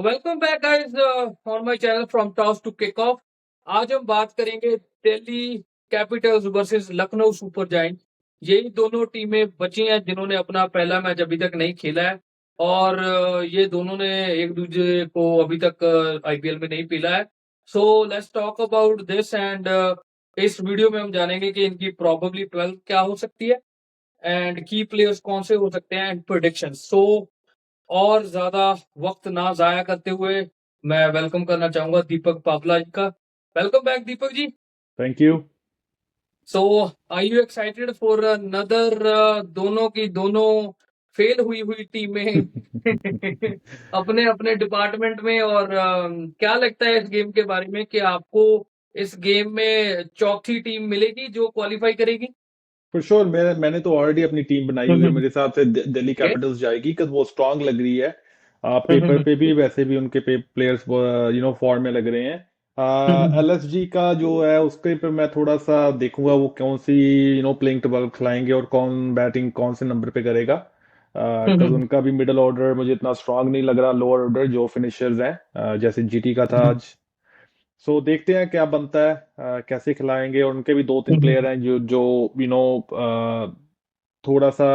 Welcome back guys on my channel from toss to kick off. आज हम बात करेंगे Delhi Capitals versus Lucknow Super Giant. यही दोनों टीमें बची हैं जिन्होंने अपना पहला मैच अभी तक नहीं खेला है और ये दोनों ने एक दूसरे को अभी तक आईपीएल में नहीं पिला है। So let's talk about this and इस वीडियो में हम जानेंगे कि इनकी प्रोबेबली 12 क्या हो सकती है एंड की प्लेयर्स कौन से हो सकते हैं एंड प्रेडिक्शन। सो और ज्यादा वक्त ना जाया करते हुए मैं वेलकम करना चाहूंगा दीपक पावला जी का। Welcome back Deepak ji. Thank you. So are you excited for another दोनों की दोनों फेल हुई हुई टीमें अपने अपने डिपार्टमेंट में और क्या लगता है इस गेम के बारे में कि आपको इस गेम में चौथी टीम मिलेगी जो क्वालिफाई करेगी? फॉर श्योर मैंने तो ऑलरेडी अपनी टीम बनाई हुई है। मेरे हिसाब से दिल्ली ओके। कैपिटल्स जाएगी बिकॉज वो स्ट्रांग लग रही है। पेपर पे भी वैसे भी उनके प्लेयर्स फॉर्म में लग रहे हैं। एलएसजी का जो है उसके पे मैं थोड़ा सा देखूंगा वो कौन सी प्लेइंग ट्वेल्व खिलाएंगे और कौन बैटिंग कौन से नंबर पे करेगा। बिकॉज उनका भी मिडिल ऑर्डर मुझे इतना स्ट्रांग नहीं लग रहा। लोअर ऑर्डर जो फिनिशर्स हैं जैसे जीटी का था आज। सो देखते हैं क्या बनता है, कैसे खिलाएंगे। और उनके भी दो तीन प्लेयर हैं जो जो यू नो थोड़ा सा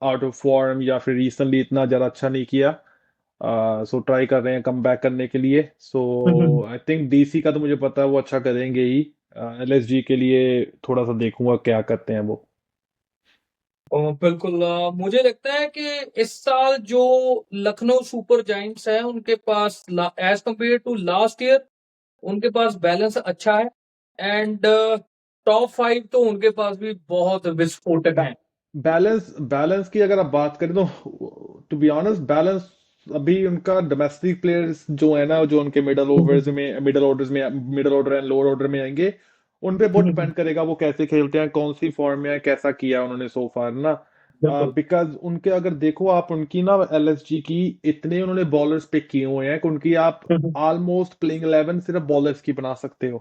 आउट ऑफ फॉर्म या फिर रिसेंटली इतना ज़्यादा अच्छा नहीं किया। सो ट्राई कर रहे हैं कम बैक करने के लिए। सो आई थिंक डीसी का तो मुझे पता है वो अच्छा करेंगे ही। एलएसजी के लिए थोड़ा सा देखूंगा क्या करते हैं वो। बिल्कुल मुझे लगता है कि इस साल जो लखनऊ सुपर जायंट्स है उनके पास as compare to last year उनके पास बैलेंस अच्छा है एंड टॉप 5 तो उनके पास भी बहुत विस्फोटक हैं। बैलेंस बैलेंस की अगर आप बात करें तो टू बी ऑनेस्ट बैलेंस अभी उनका डोमेस्टिक प्लेयर्स जो है ना जो उनके middle order and lower order में आएंगे उन पे बहुत डिपेंड करेगा वो कैसे खेलते हैं, कौन सी फॉर्म में है, कैसा किया उन्होंने सो फार ना। बिल्कुल। बिकॉज उनके अगर देखो आप उनकी ना एलएसजी की इतने उन्होंने बॉलर्स पिक किए हुए हैं कि उनकी आप ऑलमोस्ट प्लेइंग 11 सिर्फ बॉलर्स की बना सकते हो।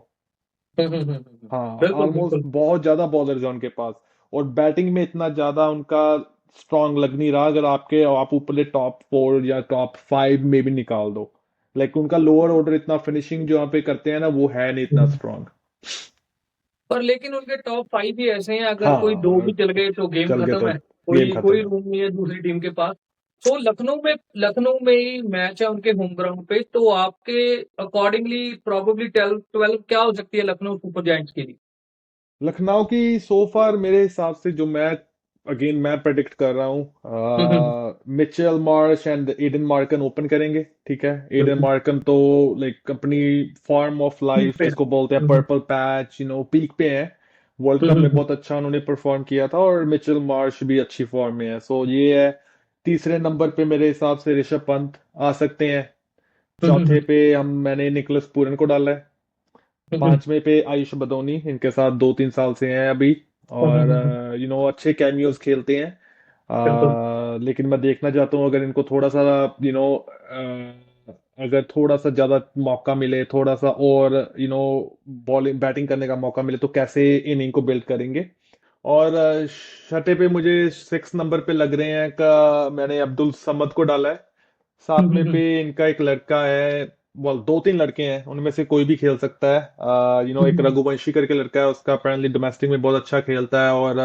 हाँ, बिल्कुल ऑलमोस्ट बिल्कुल। बहुत ज्यादा बॉलर्स है उनके पास। और बैटिंग में इतना ज्यादा उनका स्ट्रांग लग नहीं रहा। अगर आप ऊपरले टॉप 4 या टॉप 5 में भी निकाल दो, लाइक उनका लोअर ऑर्डर इतना फिनिशिंग जो यहाँ पे करते हैं ना वो है नहीं इतना स्ट्रांग। पर लेकिन उनके टॉप 5 ही ऐसे हैं, अगर कोई दो हाँ, भी चल गए तो गेम चल गए खत्म तो है। गेम कोई खत्म कोई है। रूम नहीं है दूसरी टीम के पास। तो लखनऊ में ही मैच है उनके होम ग्राउंड पे, तो आपके अकॉर्डिंगली प्रोबेबली 12 क्या हो सकती है लखनऊ सुपर जायंट्स के लिए? लखनऊ की सो फार मेरे हिसाब से जो मैं प्रेडिक्ट कर रहा हूँ Mitchell Marsh and Aiden Markram open करेंगे। ठीक है, एडन बिल्कुल। मार्कन तो लाइक अपनी फॉर्म ऑफ ठीक लाइफ पे। जिसको बोलते हैं पर्पल पैच पीक पे है। वर्ल्ड कप में बहुत अच्छा उन्होंने परफॉर्म किया था और मिचेल मार्श भी अच्छी फॉर्म में है। सो ये है। तीसरे नंबर पे मेरे हिसाब से ऋषभ पंत आ सकते हैं। चौथे पे मैंने निकोलस पूरन को डाला है। पांचवे पे आयुष बदौनी, इनके साथ 2-3 साल से हैं अभी। और अच्छे कैमियोज खेलते हैं। बिल्कुल लेकिन मैं देखना चाहता हूँ अगर इनको थोड़ा सा अगर थोड़ा सा ज्यादा मौका मिले, थोड़ा सा और बॉलिंग बैटिंग करने का मौका मिले तो कैसे इनिंग को बिल्ड करेंगे। और छठे पे मुझे 6 नंबर पे लग रहे हैं का मैंने अब्दुल समद को डाला है। सातवें पे इनका एक लड़का है। well, 2-3 लड़के हैं उनमें से कोई भी खेल सकता है। एक रघुवंशी करके लड़का है, उसका अपेरेंटली डोमेस्टिक में बहुत अच्छा खेलता है और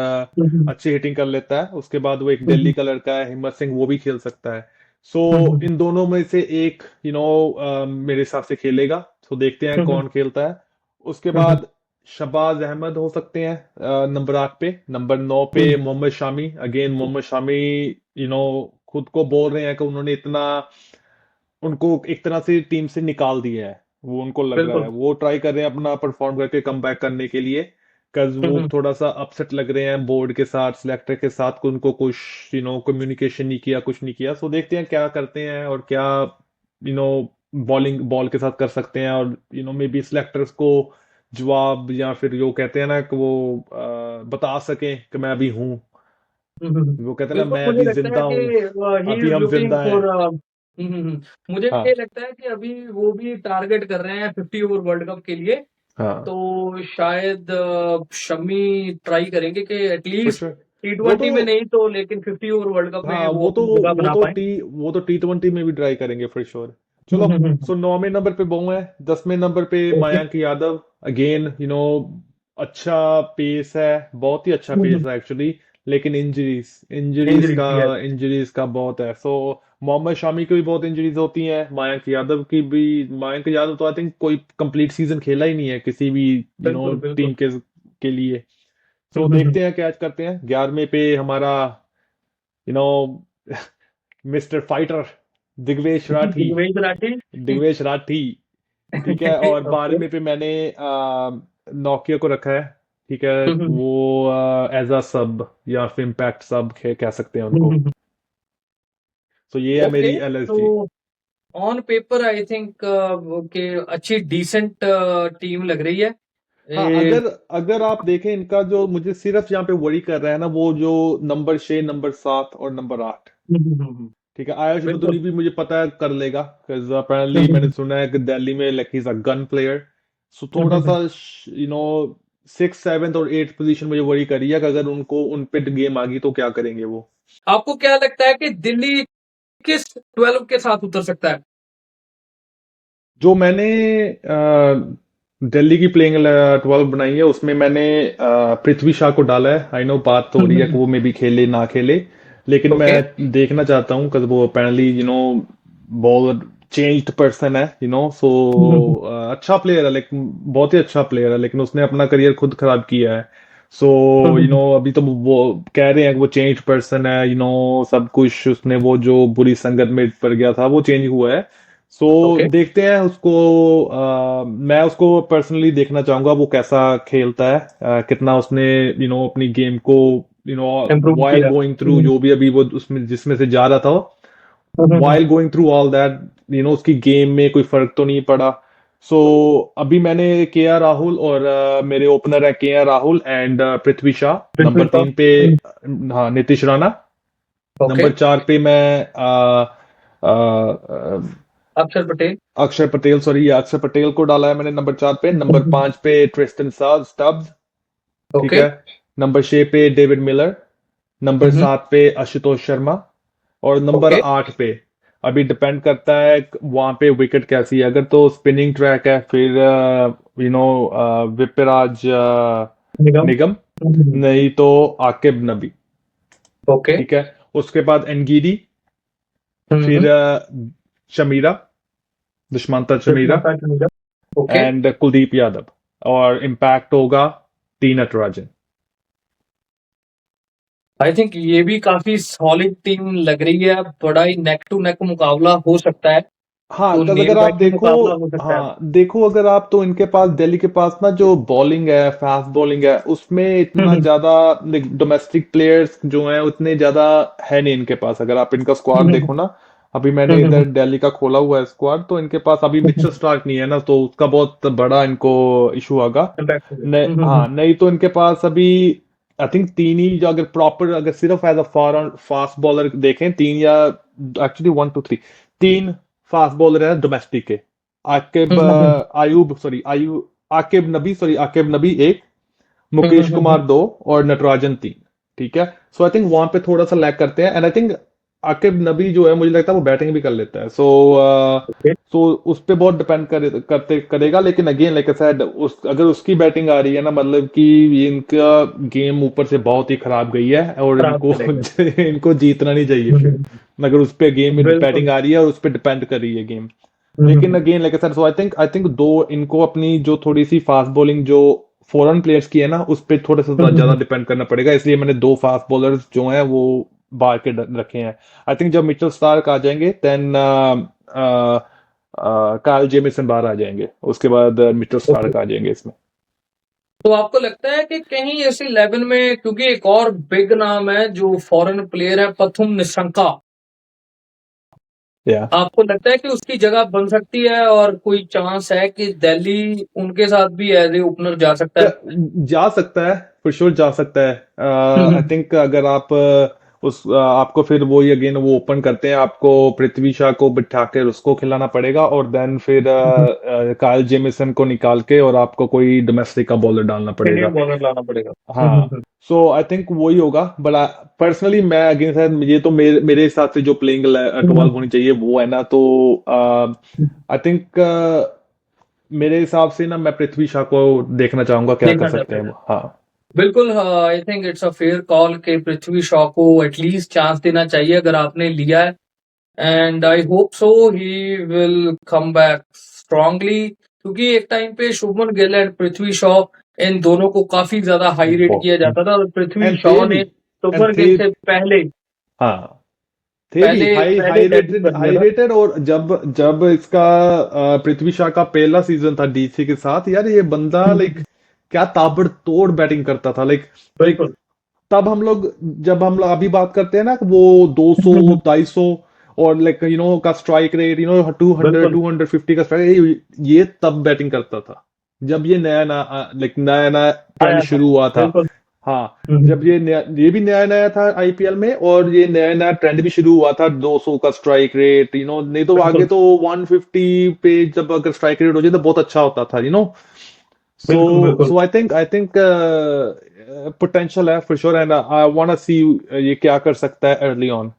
अच्छी हिटिंग कर लेता है। उसके बाद वो एक दिल्ली का लड़का है हिम्मत सिंह, वो भी खेल सकता है। सो इन दोनों में से एक मेरे हिसाब से खेलेगा। तो देखते हैं कौन खेलता है। उसके बाद शहबाज अहमद हो सकते हैं नंबर 8 पे। नंबर 9 पे मोहम्मद शामी। अगेन मोहम्मद शामी खुद को बोल रहे हैं कि उन्होंने इतना उनको एक तरह से टीम से निकाल दिया है। वो उनको लग रहा है बिल्कुल वो ट्राई कर रहे हैं अपना परफॉर्म करके कम बैक करने के लिए। कज वो थोड़ा सा अपसेट लग रहे हैं बोर्ड के साथ, सिलेक्टर के साथ कि उनको कुछ कम्युनिकेशन नहीं किया, कुछ नहीं किया। सो देखते हैं क्या करते हैं और क्या बॉल के साथ कर सकते हैं। और मे बी सिलेक्टर्स को जवाब या फिर जो कहते हैं ना कि वो बता सकें कि मैं अभी हूँ। वो कहते हैं ना बिल्कुल। मैं मुझे अभी लगता जिंदा है हूँ। कि ही अभी इज हम लुकिंग जिंदा हैं। फॉर मुझे भी ये हाँ, लगता है कि अभी वो भी टारगेट कर रहे हैं 50 ओवर वर्ल्ड कप के लिए। हाँ, तो शायद शमी ट्राई करेंगे कि फॉर एटलीस्ट श्योर। टी वो ट्वेंटी तो में नहीं तो लेकिन 50 ओवर वर्ल्ड कप में हाँ वो अपनी जगह बना पाए। वो तो T20 में भी ट्राई करेंगे फॉर श्योर। चलो, सो 9वें नंबर पे वो है, 10वें नंबर पे ओके। मयंक यादव। अगेन अच्छा पेस है, बहुत ही अच्छा पेस है एक्चुअली। लेकिन इंजरीज इंजरीज इंजरी का भी है। इंजरीज का बहुत है। सो मोहम्मद शामी की भी बहुत इंजरीज होती हैं, मयंक यादव की भी। मयंक यादव तो आई थिंक कोई कंप्लीट सीजन खेला ही नहीं है किसी भी बिल्कुल टीम बिल्कुल। के लिए। सो देखते हैं क्या करते हैं। 11वें पे हमारा you know mister fighter Digvesh Rathi. Digvijay Rathi. Digvesh Rathi, ठीक है। और ओके। 12वें पे मैंने नोकिया को रखा है, ठीक है। वो एज अ सब या फिर इम्पैक्ट सब कह सकते हैं उनको। तो ये है ओके, मेरी तो LSG. On paper I think के अच्छी डिसेंट टीम लग रही है। हाँ, ए, अगर आप देखें इनका, जो मुझे सिर्फ यहाँ पे वरी कर रहा है ना, वो जो नंबर 6, नंबर 7 और नंबर 8, ठीक है। आयुष बिल्कुल। मधुनी भी मुझे पता है कर लेगा, बिकॉज अपेरेंटली मैंने सुना है कि दिल्ली में like is a gun player. So थोड़ा सा 6, 7 और 8 पोजीशन मुझे वरी करी है कि अगर उनको उन पे गेम आ गई तो क्या करेंगे वो। आपको क्या लगता है कि दिल्ली किस 12 के साथ उतर सकता है? जो मैंने दिल्ली की प्लेइंग 12 बनाई है, उसमें मैंने पृथ्वी शा को डाला है। आई नो बात तो हो रही है कि वो मे भी खेले ना खेले, लेकिन मैं ओके। देखना चाहता हूँ because वो अपेरेंटली बहुत चेंज्ड पर्सन है, सो अच्छा प्लेयर है, लेकिन बहुत ही अच्छा प्लेयर है, लेकिन उसने अपना करियर खुद खराब किया है। सो अभी तो वो कह रहे हैं कि वो चेंज पर्सन है, सब कुछ उसने, वो जो बुरी संगत में पड़ गया था वो चेंज हुआ है। So okay. देखते हैं उसको। मैं उसको पर्सनली देखना चाहूंगा वो कैसा खेलता है, कितना उसने अपनी गेम को इम्प्रूव वाइल किया। गोइंग थ्रू जो भी अभी वो उसमें जिसमें से जा रहा था, while going through all that, उसकी गेम में कोई फर्क तो नहीं पड़ा। सो अभी मैंने केआर राहुल और मेरे ओपनर है केआर राहुल एंड पृथ्वी शा। पृथ्वी नंबर शॉ। 3 पे हाँ नीतीश राणा। ओके। नंबर 4 पे मैं अ, अक्षर पटेल। अक्षर पटेल, सॉरी, अक्षर पटेल को डाला है मैंने नंबर 4 पे। नंबर 5 पे ट्रिस्टन स्टब्स, ठीक ओके। है। नंबर 6 पे डेविड मिलर। नंबर 7 पे आशुतोष शर्मा। और नंबर ओके। 8 पे अभी डिपेंड करता है वहां पे विकेट कैसी है। अगर तो स्पिनिंग ट्रैक है, फिर विपराज निगम। निगम, नहीं तो आकिब नबी, ओके। ठीक है। उसके बाद एनगीडी, हम्म। फिर शमीरा, दुष्मंता शमीरा, दुष्मंता निगम। ओके। एंड कुलदीप यादव। और इम्पैक्ट होगा टी नटराजन। आई थिंक ये भी काफी सॉलिड टीम लग रही है, बड़ा ही नेक टू नेक मुकाबला हो सकता है। हाँ, तो because नेल अगर आप बाइटिंग देखो, मुकाबला हो सकता है। अगर आप, तो इनके पास, दिल्ली के पास ना, जो बॉलिंग है, फास्ट बॉलिंग है, उसमें इतना हम्म। ज्यादा डोमेस्टिक प्लेयर्स जो हैं उतने ज्यादा है नहीं इनके पास। अगर आप इनका स्क्वाड हम्म। देखो ना, अभी मैंने इधर दिल्ली का खोला हुआ है स्क्वाड, तो इनके पास अभी मिचेल स्टार्क नहीं है ना, तो उसका बहुत बड़ा इनको इशू होगा। इम्पैक्ट हो हाँ, नहीं तो इनके पास अभी आई थिंक तीन ही, जो अगर प्रॉपर, अगर सिर्फ as a foreign fast bowler देखें, तीन या एक्चुअली 1 2 3, तीन फास्ट बॉलर है डोमेस्टिक के। आकिब सकता आयुब सॉरी आयु आकिब नबी एक, मुकेश है। कुमार दो, और नटराजन तीन, ठीक है। सो आई थिंक वहां पे थोड़ा सा लैग करते हैं। एंड आई थिंक आकिब नबी जो है, मुझे लगता है वो बैटिंग भी कर लेता है। सो उस पे बहुत डिपेंड करेगा। लेकिन अगेन लाइक आई सेड, अगर उसकी बैटिंग आ रही है ना, मतलब कि इनका गेम ऊपर से बहुत ही खराब गई है, और खराब इनको चलेगा। इनको जीतना नहीं चाहिए फिर, अगर उस पे गेम में बिल्कुल। बैटिंग आ रही है और उस पे डिपेंड कर रही है गेम। लेकिन hmm. Again like I said, so I think दो इनको अपनी जो थोड़ी सी फास्ट बॉलिंग जो फॉरेन प्लेयर्स की है ना, उस पे थोड़ा सा ज्यादा डिपेंड करना पड़ेगा। इसलिए मैंने दो फास्ट बॉलर्स जो हैं वो बाहर के रखे हैं। आई थिंक जब मिचेल स्टार्क आ जाएंगे, देन काइल जेमिसन बाहर आ जाएंगे, उसके बाद मिचेल ओके। स्टार्क आ जाएंगे इसमें। तो आपको लगता है कि कहीं इस 11 में, क्योंकि एक और बिग नाम है जो फॉरेन प्लेयर है, पथुम निशंका, या आपको लगता है कि उसकी जगह बन सकती है और कोई चांस है कि दिल्ली उनके साथ भी एज ए ओपनर जा सकता है? जा सकता है, फॉर श्योर जा सकता है। आई थिंक अगर आप आपको फिर वही अगेन वो ओपन करते हैं, आपको पृथ्वी शॉ को बिठा कर उसको खिलाना पड़ेगा, और देन फिर काइल जेमिसन को निकाल के और आपको कोई डोमेस्टिक का बॉलर डालना इंडियन पड़ेगा। बॉलर लाना पड़ेगा। हाँ, सो आई थिंक वही होगा, बट पर्सनली मैं अगेन शायद ये तो मेरे हिसाब से जो प्लेइंग 12 होनी चाहिए वो है ना, तो आई थिंक मेरे हिसाब से ना मैं पृथ्वी शॉ को देखना चाहूंगा क्या कर देखना सकते चाहते हैं हैं। वो। हाँ। बिल्कुल, I think it's a fair call कि पृथ्वी शॉ को एटलीस्ट चांस देना चाहिए अगर आपने लिया है। And I hope so he will come back strongly, क्योंकि एक टाइम पे शुभमन गिल एंड पृथ्वी शॉ, इन दोनों को काफी ज्यादा हाई रेट किया जाता था, और पृथ्वी एंड थे शॉ भी, ने एंड शुभमन थे, गिल से पहले हाँ, थे भी पहले हाई पहले हाई डेब्यू रेटेड, कर लिया था। और जब जब इसका पृथ्वी शॉ का पहला सीजन था डीसी के साथ, यार ये बंदा लाइक क्या ताबड़तोड़ बैटिंग करता था, लाइक लाइक बिल्कुल तब हम लोग, जब हम लोग अभी बात करते हैं ना कि वो 200 250 और लाइक का स्ट्राइक रेट, 200 बिल्कुल 250 का स्ट्राइक, ये तब बैटिंग करता था जब ये नया नया ट्रेंड आया था। शुरू हुआ था। बिल्कुल। हाँ, जब ये भी नया नया था आईपीएल में, और ये नया नया ट्रेंड भी शुरू हुआ था 200 का स्ट्राइक रेट, नहीं तो आगे बिल्कुल तो 150 पे जब अगर स्ट्राइक रेट हो जाए तो बहुत अच्छा होता था, सो बिल्कुल बिल्कुल। सो आई थिंक पोटेंशियल है for sure, and I want see ये क्या कर सकता है अर्ली ऑन।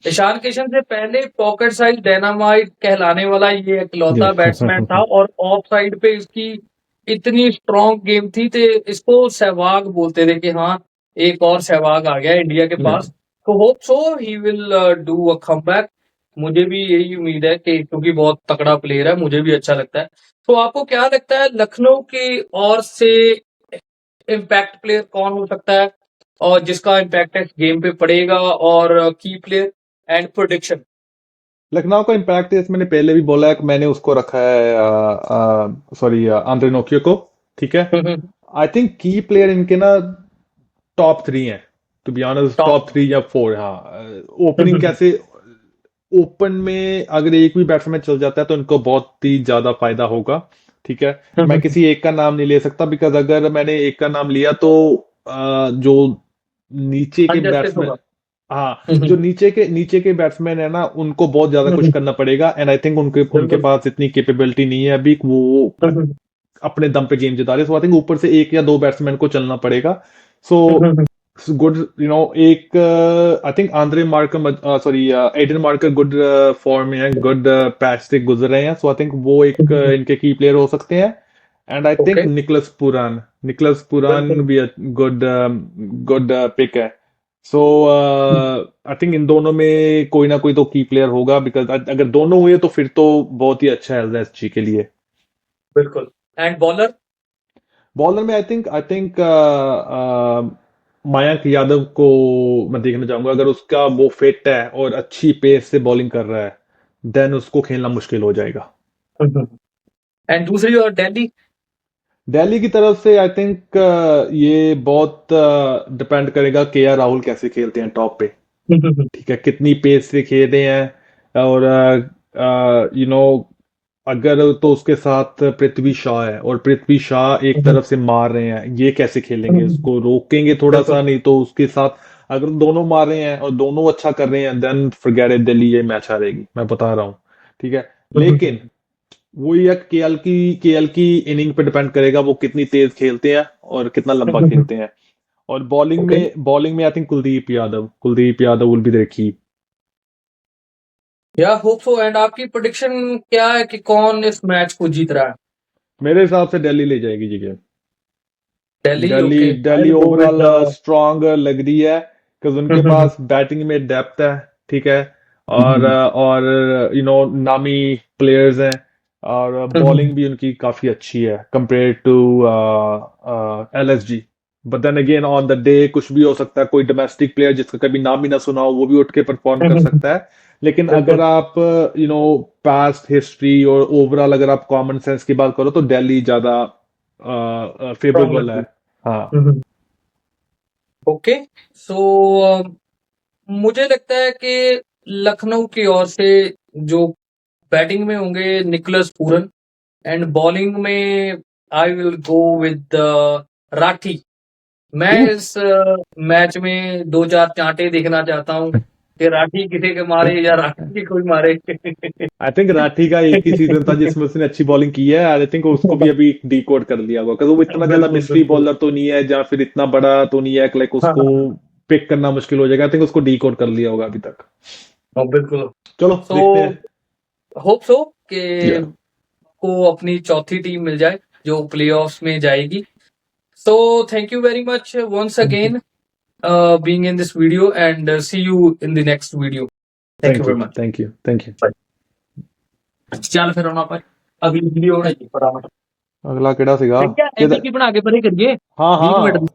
ईशान किशन से पहले पॉकेट साइज डायनामाइट कहलाने वाला ये इकलौता बैट्समैन था, और ऑफ साइड पे इसकी इतनी स्ट्रॉन्ग गेम थी तो इसको सहवाग बोलते थे कि हाँ, एक और सहवाग आ गया इंडिया के पास। तो hope so he will do a comeback. मुझे भी यही उम्मीद है कि, क्योंकि बहुत तगड़ा प्लेयर है, मुझे भी अच्छा लगता है। तो आपको क्या लगता है लखनऊ की ओर से इम्पैक्ट प्लेयर कौन हो सकता है, और जिसका इम्पैक्ट इस गेम पे पड़ेगा, और की प्लेयर एंड प्रोडिक्शन? लखनऊ का इम्पैक्ट है, मैंने पहले भी बोला है कि मैंने उसको रखा है, सॉरी, आंद्रे नोकियो को। ठीक है, आई थिंक की प्लेयर इनके ना टॉप 3 हैं, to be honest, top. Top 3 या 4। हाँ, ओपनिंग कैसे, ओपन में अगर एक भी बैट्समैन चल जाता है तो इनको बहुत ही ज्यादा फायदा होगा। ठीक है, मैं किसी एक का नाम नहीं ले सकता, बिकॉज अगर मैंने एक का नाम लिया तो जो नीचे के अनजस्टिस बैट्समैन, होगा। हाँ, जो नीचे के बैट्समैन है ना, उनको बहुत ज्यादा कुछ करना पड़ेगा, एंड आई थिंक उनके उनके बिल्कुल। पास इतनी कैपेबिलिटी नहीं है अभी कि वो अपने दम पे गेम जिता रहे। सो आई थिंक ऊपर से एक या दो बैट्समैन को चलना पड़ेगा। सो गुड, एक I think Andre Markram, sorry, Aiden Markram good form में है, गुड पैच से गुजर रहे हैं, सो आई थिंक वो एक इनके की प्लेयर हो सकते हैं। And I think okay. Nicholas पुरान बिल्कुल भी गुड गुड पिक है। सो आई थिंक इन दोनों में कोई ना कोई तो की प्लेयर होगा, बिकॉज अगर दोनों हुए तो फिर तो बहुत ही अच्छा है एलएसजी के लिए। बिल्कुल। And bowler? बॉलर में आई थिंक मयंक यादव को मैं देखना चाहूंगा, अगर उसका वो फिट है और अच्छी पेस से बॉलिंग कर रहा है, देन उसको खेलना मुश्किल हो जाएगा। एंड दूसरी और दिल्ली? दिल्ली की तरफ से आई थिंक ये बहुत डिपेंड करेगा केएल राहुल कैसे खेलते हैं टॉप पे। ठीक है, कितनी पेस से खेलते हैं, और अगर तो उसके साथ पृथ्वी शॉ है, और पृथ्वी शॉ एक तरफ से मार रहे हैं, ये कैसे खेलेंगे, उसको रोकेंगे थोड़ा बिल्कुल। सा, नहीं तो उसके साथ अगर दोनों मार रहे हैं और दोनों अच्छा कर रहे हैं, देन फॉरगेट इट, दिल्ली ये मैच हारेगी, मैं बता रहा हूँ। ठीक है, लेकिन वही है, केएल की इनिंग पे डिपेंड करेगा, वो कितनी तेज खेलते हैं और कितना लंबा खेलते हैं। और ओके। बॉलिंग में I think Kuldeep Yadav will be there की। या होप सो। एंड आपकी प्रोडिक्शन क्या है कि कौन इस मैच को जीत रहा है? मेरे हिसाब से दिल्ली ले जाएगी जी game. Delhi. Delhi okay, I Delhi will go overall with strong लग रही है, बिकॉज उनके पास बैटिंग में डेप्थ है। ठीक है, और नामी प्लेयर्स हैं, और बॉलिंग भी उनकी काफी अच्छी है compare to LSG. But then again on the day कुछ भी हो सकता है, कोई डोमेस्टिक प्लेयर जिसका कभी नाम ही ना सुना हो वो भी उठ के परफॉर्म कर सकता है। लेकिन अगर बिल्कुल। आप पास्ट हिस्ट्री और ओवरऑल अगर आप कॉमन सेंस की बात करो तो दिल्ली ज्यादा स्ट्रांग फेवरेबल है। लगती हाँ। है। ओके। सो मुझे लगता है कि लखनऊ की ओर से जो बैटिंग में होंगे निकोलस पूरन, एंड बॉलिंग में I will go with Rathi. मैं इस मैच में 2-4 चांटे देखना चाहता हूँ कि राठी किसी के मारे या राठी की कोई मारे। आई थिंक राठी का एक ही सीजन था जिसमें उसने अच्छी बॉलिंग की है। आई थिंक उसको भी अभी डिकोड कर लिया होगा, क्योंकि वो इतना ज्यादा बिल्कुल, मिस्ट्री बिल्कुल। बॉलर तो नहीं है, या फिर इतना बड़ा तो नहीं है, लाइक हाँ, उसको हाँ, हाँ। पिक करना मुश्किल हो जाएगा। आई थिंक उसको डिकोड कर लिया होगा अभी तक। बिल्कुल। चलो सो देखते हैं। होप सो कि या को अपनी चौथी टीम मिल जाए जो प्लेऑफ्स में जाएगी। So thank you very much once thank you, again being in this video and see you in the next video. Thank you thank you, very much. Thank you, thank you. Bye. ਚੱਲ ਫਿਰ ਹੁਣ ਆਪਾਂ ਅਗਲੀ video ਬਣਾਈਏ ਫਟਾਫਟ। ਅਗਲਾ ਕਿਹੜਾ ਸੀਗਾ? ਦੇਖਿਆ ਕਿਹਦਾ? ਐਮਪੀ ਕੀ ਬਣਾ ਕੇ ਪਰੇ ਕਰੀਏ ਹਾਂ 20 ਮਿੰਟ ਹਾਂ,